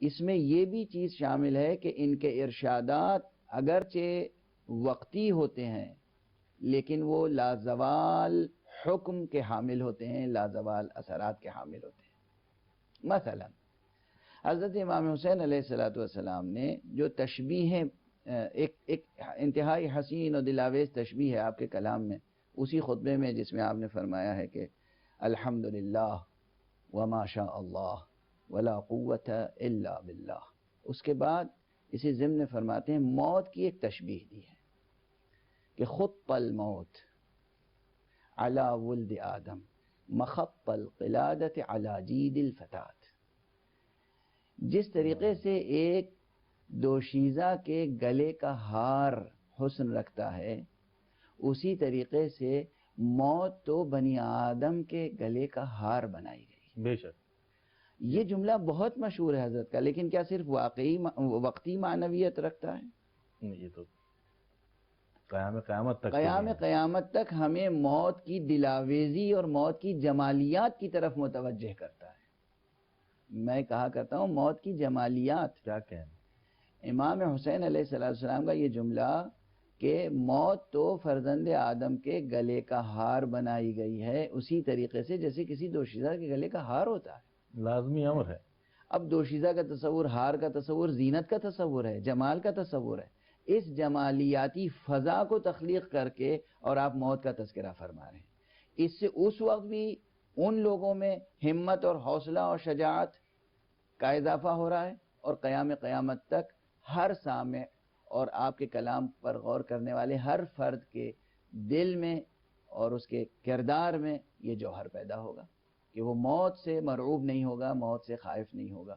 اس میں یہ بھی چیز شامل ہے کہ ان کے ارشادات اگرچہ وقتی ہوتے ہیں لیکن وہ لازوال حکم کے حامل ہوتے ہیں، لازوال اثرات کے حامل ہوتے ہیں۔ مثلا حضرت امام حسین علیہ السلام نے جو تشبیہیں، ایک انتہائی حسین و دلاویز تشبیہ ہے آپ کے کلام میں، اسی خطبے میں جس میں آپ نے فرمایا ہے کہ الحمدللہ وما شاء اللہ ولا قوت الا باللہ، اس کے بعد اسی ضمن فرماتے ہیں موت کی ایک تشبیہ دی ہے کہ خط الموت علی ولد آدم مخط القلادۃ علی جید الفتات، جس طریقے سے ایک دوشیزہ کے گلے کا ہار حسن رکھتا ہے، اسی طریقے سے موت تو بنی آدم کے گلے کا ہار بنائی گئی۔ بے شک یہ جملہ بہت مشہور ہے حضرت کا، لیکن کیا صرف وقتی معنویت رکھتا ہے؟ یہ تو قیامت تک قیامت تک ہمیں موت کی دلاویزی اور موت کی جمالیات کی طرف متوجہ کرتا ہے۔ میں کہا کرتا ہوں موت کی جمالیات، کیا کہیں امام حسین علیہ السلام کا یہ جملہ کہ موت تو فرزند آدم کے گلے کا ہار بنائی گئی ہے، اسی طریقے سے جیسے کسی دوشیزہ کے گلے کا ہار ہوتا ہے، لازمی امر ہے۔ اب دوشیزہ کا تصور، ہار کا تصور زینت کا تصور ہے، جمال کا تصور ہے، اس جمالیاتی فضا کو تخلیق کر کے اور آپ موت کا تذکرہ فرما رہے ہیں۔ اس سے اس وقت بھی ان لوگوں میں ہمت اور حوصلہ اور شجاعت کا اضافہ ہو رہا ہے، اور قیامت تک ہر سامع اور آپ کے کلام پر غور کرنے والے ہر فرد کے دل میں اور اس کے کردار میں یہ جوہر پیدا ہوگا کہ وہ موت سے مرعوب نہیں ہوگا، موت سے خائف نہیں ہوگا۔